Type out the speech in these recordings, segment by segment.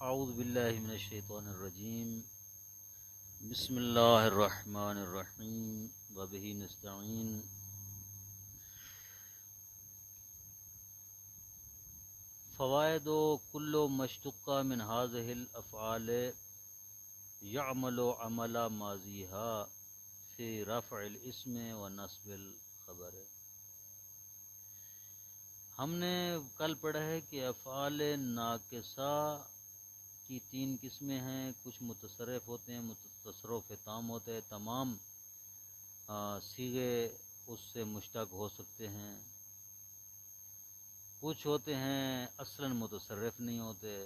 اعوذ باللہ من الشیطان الرجیم بسم اللہ الرحمن الرحیم وبہ نستعین فوائد کل مشتق من هذه الافعال يعمل عمل ماضیها فی رفع الاسم و نصب الخبر۔ ہم نے کل پڑھا ہے کہ افعال ناقصہ کی تین قسمیں ہیں، کچھ متصرف ہوتے ہیں، تصرف تام ہوتے ہیں، تمام صیغے اس سے مشتق ہو سکتے ہیں، کچھ ہوتے ہیں اصلاً متصرف نہیں ہوتے،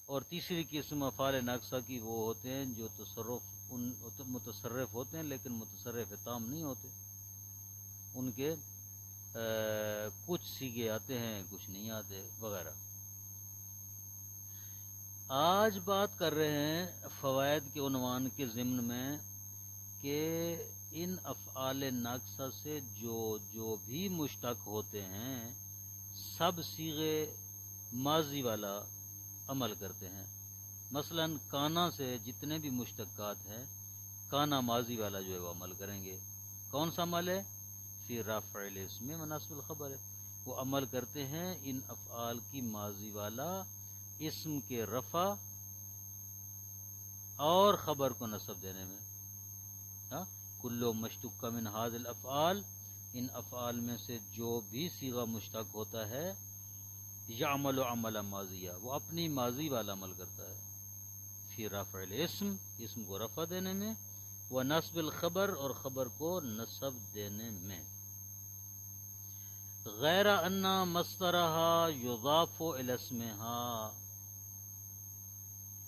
اور تیسری قسم افعال ناقصہ کی وہ ہوتے ہیں جو متصرف ہوتے ہیں لیکن متصرف تام نہیں ہوتے، ان کے کچھ صیغے آتے ہیں کچھ نہیں آتے وغیرہ۔ آج بات کر رہے ہیں فوائد کے عنوان کے ضمن میں کہ ان افعال ناقصہ سے جو بھی مشتق ہوتے ہیں سب صیغے ماضی والا عمل کرتے ہیں۔ مثلا کانا سے جتنے بھی مشتقات ہیں کانا ماضی والا جو ہے وہ عمل کریں گے۔ کون سا عمل ہے؟ فی رفع الاسم و نصب الخبر، وہ عمل کرتے ہیں ان افعال کی ماضی والا اسم کے رفع اور خبر کو نصب دینے میں۔ کلو مشتق من هذه الافعال، ان افعال میں سے جو بھی صیغہ مشتق ہوتا ہے یعمل عمل ماضیہ، وہ اپنی ماضی والا عمل کرتا ہے، فی رفع الاسم، اسم کو رفع دینے میں، و نصب الخبر، اور خبر کو نصب دینے میں، غیر ان مصدرها یضاف الی اسمها،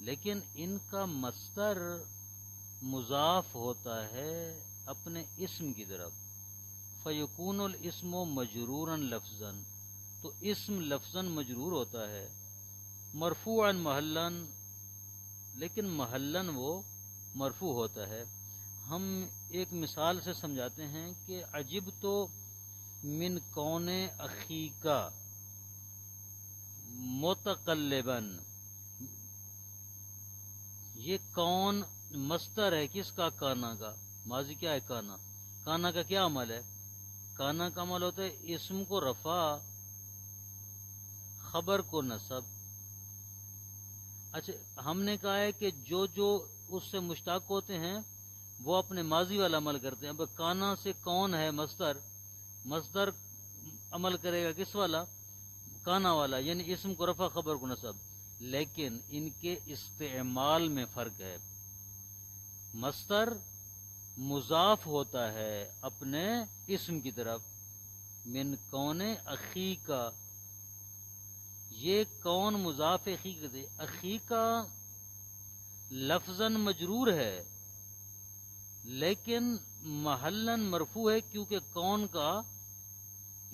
لیکن ان کا مصدر مضاف ہوتا ہے اپنے اسم کی طرف، فیکون الاسم مجرورا لفظا، تو اسم لفظا مجرور ہوتا ہے، مرفوعا محلا، لیکن محلا وہ مرفوع ہوتا ہے۔ ہم ایک مثال سے سمجھاتے ہیں کہ عجب تو من کون اخیکا متقلبا، یہ کون مصدر ہے کس کا؟ کانا کا، ماضی کیا ہے؟ کانا۔ کانا کا کیا عمل ہے؟ کانا کا عمل ہوتا ہے اسم کو رفع، خبر کو نصب۔ اچھا ہم نے کہا ہے کہ جو اس سے مشتق ہوتے ہیں وہ اپنے ماضی والا عمل کرتے ہیں۔ اب کانا سے کون ہے مصدر؟ مصدر عمل کرے گا کس والا؟ کانا والا، یعنی اسم کو رفع خبر کو نصب، لیکن ان کے استعمال میں فرق ہے۔ مصدر مضاف ہوتا ہے اپنے اسم کی طرف، من کون اخی کا، یہ کون مضاف اخی کا، اخی کا لفظاً مجرور ہے لیکن محلاً مرفوع ہے کیونکہ کون کا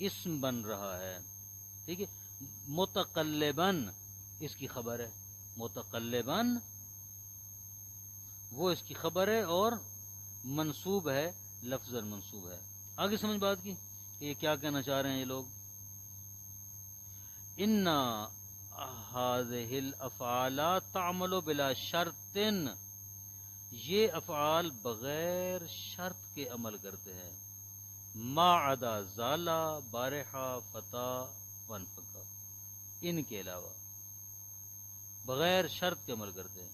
اسم بن رہا ہے، ٹھیک ہے۔ متقلباً اس کی خبر ہے، متقلباً وہ اس کی خبر ہے اور منصوب ہے، لفظاً منصوب ہے۔ آگے سمجھ بات کی کہ یہ کیا کہنا چاہ رہے ہیں یہ لوگ۔ ان هذه الافعال تعمل بلا شرط، یہ افعال بغیر شرط کے عمل کرتے ہیں، ما عدا زالا بارحا فتا وانفقا، ان کے علاوہ بغیر شرط کے عمل کرتے ہیں۔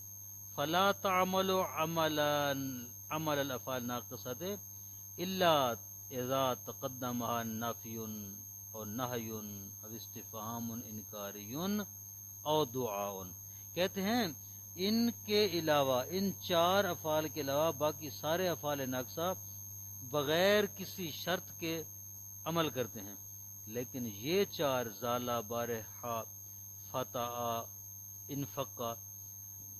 فلا تعمل عمل الافعال ناقصۃ الا اذا تقدمها نفی اور نہی او استفہام انکاری او دعاء، کہتے ہیں ان کے علاوہ، ان چار افعال کے علاوہ باقی سارے افعال ناقصہ بغیر کسی شرط کے عمل کرتے ہیں، لیکن یہ چار زالا بارحا فتا انفقا،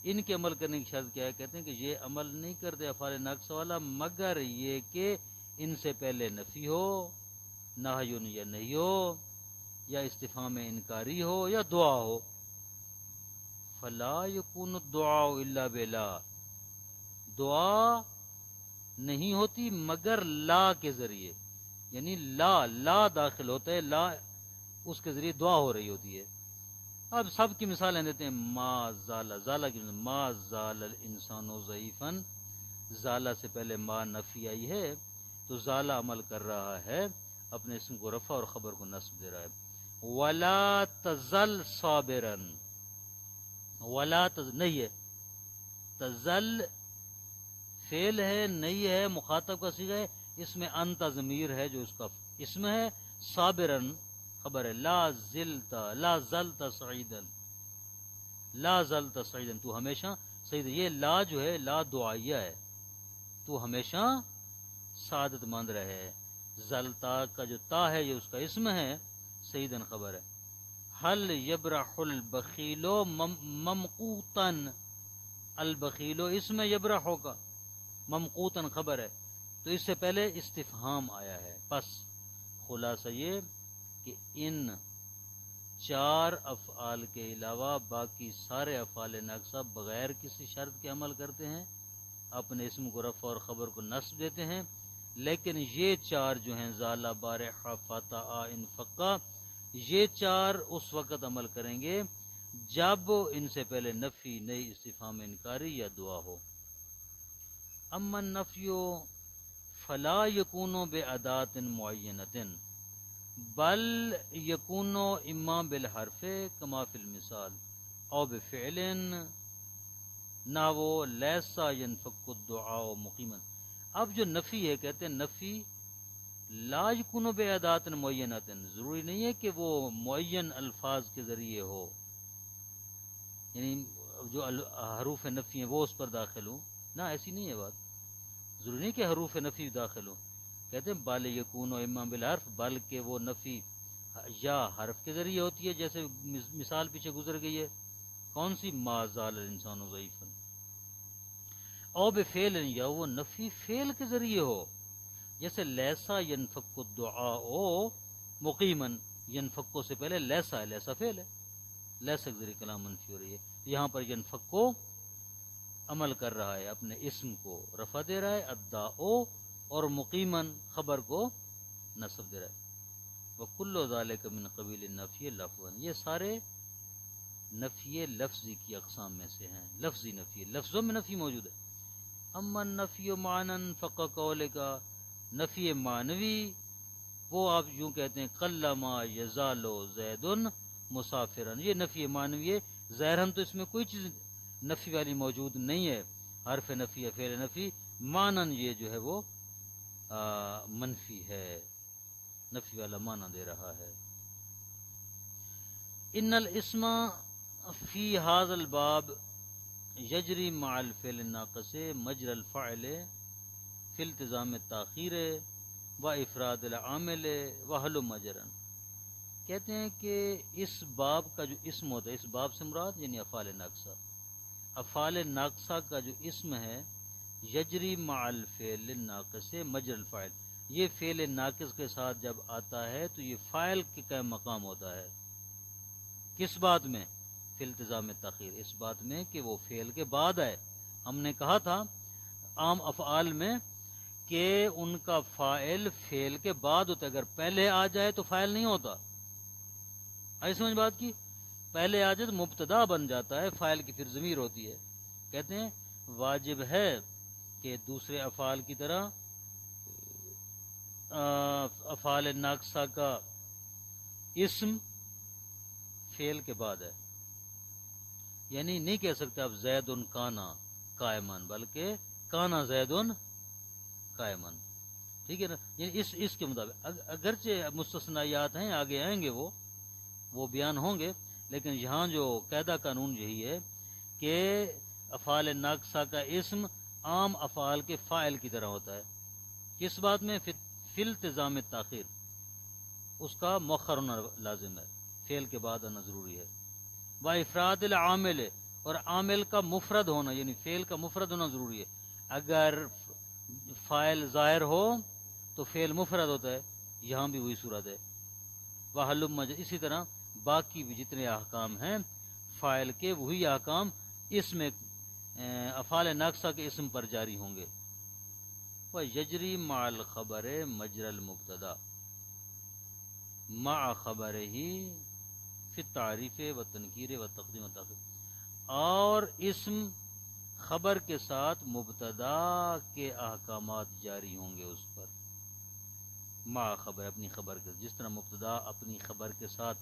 ان کے عمل کرنے کی شرط کیا ہے؟ کہتے ہیں کہ یہ عمل نہیں کرتے افعال ناقصہ والا مگر یہ کہ ان سے پہلے نفی ہو، نہی یا نہیں ہو، یا استفہام انکاری ہو، یا دعا ہو۔ فلا یکون الدعاء الا بلا، دعا نہیں ہوتی مگر لا کے ذریعے، یعنی لا داخل ہوتا ہے، لا اس کے ذریعے دعا ہو رہی ہوتی ہے۔ اب سب کی مثالیں دیتے ہیں. ما زال، زالہ کی ما زال الانسان ضعیفا، زالہ سے پہلے ما نفی آئی ہے تو زالہ عمل کر رہا ہے، اپنے اسم کو رفع اور خبر کو نصب دے رہا ہے. ولا تزل صابرا، ولا نہیں ہے، تزل فعل ہے، نہیں ہے، مخاطب کا صیغہ ہے، اس میں انت ضمیر ہے جو اس کا اسم ہے، صابرن خبر ہے. لا زلتا، لا زلتا سعیدا، لا زلتا سعیدا، تو ہمیشہ سعید. یہ لا جو ہے لا دعائیہ ہے، تو ہمیشہ سعادت مند رہے. زلتا کا جو تا ہے یہ اس کا اسم ہے، سعیدن خبر ہے. حل یبرح البخیل ممقوتا، البخیل اسم یبرح کا، ممقوتا خبر ہے، تو اس سے پہلے استفہام آیا ہے. پس خلاصہ یہ کہ ان چار افعال کے علاوہ باقی سارے افعال ناقصہ بغیر کسی شرط کے عمل کرتے ہیں، اپنے اسم کو رفع اور خبر کو نصب دیتے ہیں. لیکن یہ چار جو ہیں زالہ، بارح، فتح، انفقا، یہ چار اس وقت عمل کریں گے جب ان سے پہلے نفی، نئی، استفہام انکاری یا دعا ہو. اما النفی فلا یکون بادات معینۃ بل یکون اما بالحرف کما فی المثال او بفعل نحو لیسا ینفک الدعاء مقیما. اب جو نفی ہے کہتے ہیں نفی لا یکون بادات معینۃ، ضروری نہیں ہے کہ وہ معین الفاظ کے ذریعے ہو، یعنی جو حروف نفی ہیں وہ اس پر داخل ہوں، نہ ایسی نہیں ہے بات. ضروری نہیں کہ حروف نفی داخل ہوں. کہتے ہیں بال یکون و اما بالحرف، بلکہ وہ نفی یا حرف کے ذریعے ہوتی ہے، جیسے مثال پیچھے گزر گئی ہے کون سی، ما زال الانسان ضعیفا. او بفعل، یا وہ نفی فعل کے ذریعے ہو، جیسے لیسا ینفک الدعاء مقیما، ینفکو سے پہلے لیسا ہے، لیسا فعل ہے، لیسا کے ذریعے کلام منفی ہو رہی ہے. یہاں پر ینفکو عمل کر رہا ہے، اپنے اسم کو رفع دے رہا ہے الدعاء، اور مقیمن خبر کو نصب دے رہا ہے. وَكُلُّ ذَلِكَ مِنْ قَبِيلِ النَّفْيِ لَفْظًا، یہ سارے نفی لفظی کی اقسام میں سے ہیں، لفظی نفی، لفظوں میں نفی موجود ہے. اما النفی معنًا فَقَقَوْلِكَ، نفی معنوی وہ آپ یوں کہتے ہیں قلما یزال زید مسافرن، یہ نفی معنوی ہے. ظاہراً تو اس میں کوئی چیز نفی والی موجود نہیں ہے، حرف نفی یا فعل نفی، معنن یہ جو ہے وہ منفی ہے، نفی والا معنی دے رہا ہے. ان الاسم فی ھذا الباب یجری مع الفعل الناقص مجرى الفاعل فی التزام التاخیر و افراد العامل وحل مجرن. کہتے ہیں کہ اس باب کا جو اسم ہوتا ہے، اس باب سے مراد یعنی افعال ناقصہ، افعال ناقصہ کا جو اسم ہے یجری مع الفعل الناقص مجرى الفاعل، یہ فعل ناقص کے ساتھ جب آتا ہے تو یہ فاعل کے قائم مقام ہوتا ہے. کس بات میں؟ فی التزام تاخیر، اس بات میں کہ وہ فعل کے بعد آئے. ہم نے کہا تھا عام افعال میں کہ ان کا فاعل فعل کے بعد ہوتا ہے، اگر پہلے آ جائے تو فاعل نہیں ہوتا. آئی سمجھ بات کی؟ پہلے آ جائے تو مبتدا بن جاتا ہے، فاعل کی پھر ضمیر ہوتی ہے. کہتے ہیں واجب ہے کہ دوسرے افعال کی طرح افعال ناقصہ کا اسم فعل کے بعد ہے، یعنی نہیں کہہ سکتے آپ زید کانا قائمن، بلکہ کانا زید قائمن. ٹھیک ہے نا؟ یعنی اس کے مطابق اگرچہ مستثنیات ہیں، آگے آئیں گے وہ بیان ہوں گے، لیکن یہاں جو قاعدہ قانون یہی ہے کہ افعال ناقصہ کا اسم عام افعال کے فاعل کی طرح ہوتا ہے. کس بات میں؟ فی التزام تاخیر، اس کا مؤخر ہونا لازم ہے، فعل کے بعد آنا ضروری ہے. و افراد العامل، اور عامل کا مفرد ہونا، یعنی فعل کا مفرد ہونا ضروری ہے. اگر فاعل ظاہر ہو تو فعل مفرد ہوتا ہے، یہاں بھی وہی صورت ہے. وحل مجر، اسی طرح باقی بھی جتنے احکام ہیں فاعل کے، وہی احکام اس میں افعال ناقصہ کے اسم پر جاری ہوں گے. وَيَجْرِي مَعَ الْخَبَرِ مَجْرَى الْمُبْتَدَى مَعَ خَبَرِهِ فی التعریف و تنکیر و تقدیم و تاخیر، اور اسم خبر کے ساتھ مبتدا کے احکامات جاری ہوں گے اس پر، مع خبر، اپنی خبر کے، جس طرح مبتدا اپنی خبر کے ساتھ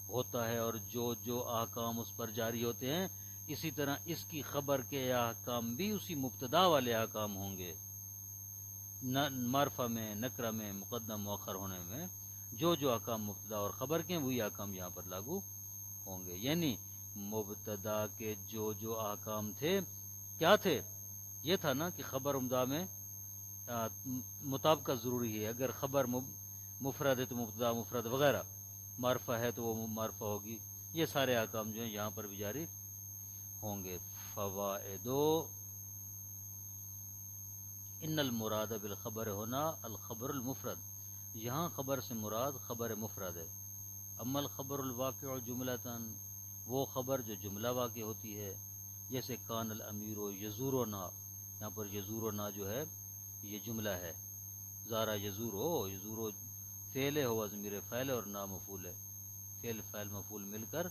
ہوتا ہے اور جو جو احکام اس پر جاری ہوتے ہیں، اسی طرح اس کی خبر کے احکام بھی اسی مبتدا والے احکام ہوں گے، معرفہ میں، نکرہ میں، مقدم مؤخر ہونے میں جو جو احکام مبتدا اور خبر کے ہیں وہی احکام یہاں پر لاگو ہوں گے۔ یعنی مبتدا کے جو جو احکام تھے کیا تھے؟ یہ تھا نا کہ خبر عمدہ میں مطابقت ضروری ہے، اگر خبر مفرد ہے تو مبتدا مفرد وغیرہ، معرفہ ہے تو وہ معرفہ ہوگی، یہ سارے احکام جو ہیں یہاں پر بھی جاری ہوں گے۔ فوائد، ان المراد بالخبر ہونا الخبر المفرد، یہاں خبر سے مراد خبر مفرد ہے۔ اما الخبر الواقع جملتاً، وہ خبر جو جملہ واقع ہوتی ہے، جیسے کان الامیر یزورنا، یہاں پر یزورنا جو ہے یہ جملہ ہے، زارا یزورو، یزورو فعل ہے، ہوا ضمیر فاعل اور نا مفعول ہے، فعل فاعل مفعول مل کر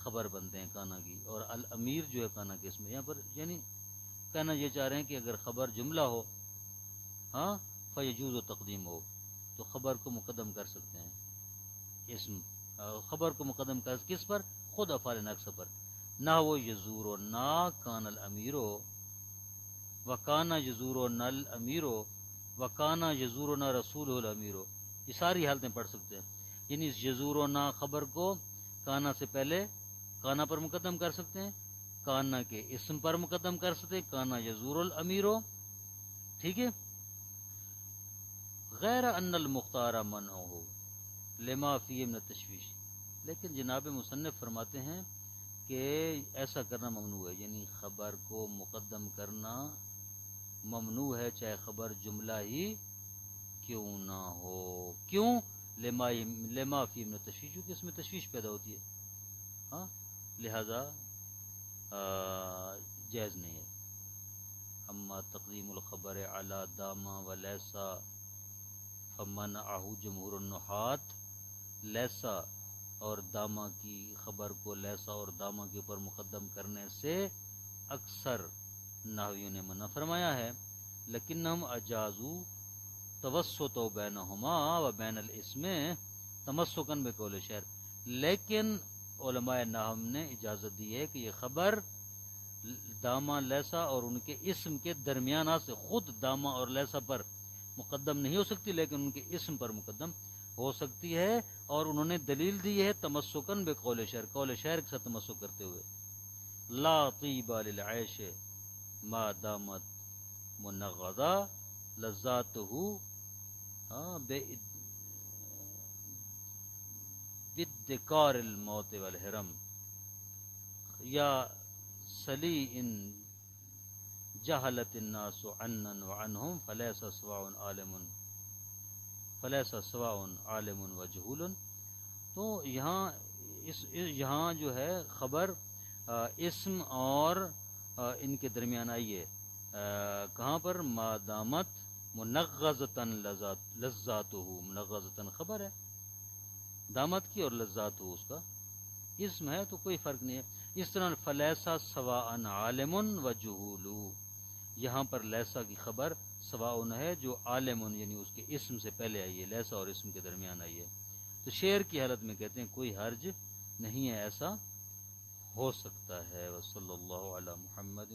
خبر بنتے ہیں کانا کی، اور الامیر جو ہے کانا کے اس میں، یہاں پر یعنی کہنا یہ چاہ رہے ہیں کہ اگر خبر جملہ ہو، ہاں، فیجوز و تقدیم ہو تو خبر کو مقدم کر سکتے ہیں، اسم خبر کو مقدم کر کس پر؟ خود افعال ناقصہ پر، نہ وہ یزور و نا کان الامیرو و کانا یزور و نل امیرو و کانا یزور و نا رسول الامیرو، یہ ساری حالتیں پڑھ سکتے ہیں۔ یعنی اس یزور و نا خبر کو کانا سے پہلے کانا پر مقدم کر سکتے ہیں، کانا کے اسم پر مقدم کر سکتے ہیں، کانا یزور الامیرو، ٹھیک ہے۔ غیر ان المختار منعہ لما فیہ من التشویش، لیکن جناب مصنف فرماتے ہیں کہ ایسا کرنا ممنوع ہے، یعنی خبر کو مقدم کرنا ممنوع ہے چاہے خبر جملہ ہی کیوں نہ ہو، کیوں؟ لما فیہ من التشویش، کیونکہ اس میں تشویش پیدا ہوتی ہے، ہاں، لہذا جائز نہیں ہے۔ اما تقدیم الخبر علی داما و لیسا فمنعہ جمہور النحات، لیسا اور داما کی خبر کو لیسا اور داما کے اوپر مقدم کرنے سے اکثر نحویوں نے منع فرمایا ہے، لیکنہم اجازو توسط بینہما و بین الاسم تمسکن بقول شعر، لیکن علماء نحو نے اجازت دی ہے کہ یہ خبر داما لیسا اور ان کے اسم کے درمیانہ سے، خود داما اور لیسا پر مقدم نہیں ہو سکتی لیکن ان کے اسم پر مقدم ہو سکتی ہے، اور انہوں نے دلیل دی ہے تمسکن بقول شعر، قول شعر کے ساتھ تمسک کرتے ہوئے، لا طیب للعیش ما دامت منغضا لذاتہ بدکار الموت والحرم، یا سلی ان جہلت الناس عنا وعنہم فلیس سواء عالم وجہول۔ تو یہاں جو ہے خبر اسم اور ان کے درمیان آئی ہے، کہاں پر؟ ما دامت منغزتاً لذاتہ، منغزتاً خبر ہے دامت کی اور لذات ہو اس کا اسم ہے، تو کوئی فرق نہیں ہے۔ اس طرح فلیسا سواء عالم وجہول، یہاں پر لیسا کی خبر سواء ہے جو عالم یعنی اس کے اسم سے پہلے آئی ہے، لیسا اور اسم کے درمیان آئی ہے، تو شعر کی حالت میں کہتے ہیں کوئی حرج نہیں ہے، ایسا ہو سکتا ہے۔ وصلی اللہ علی محمد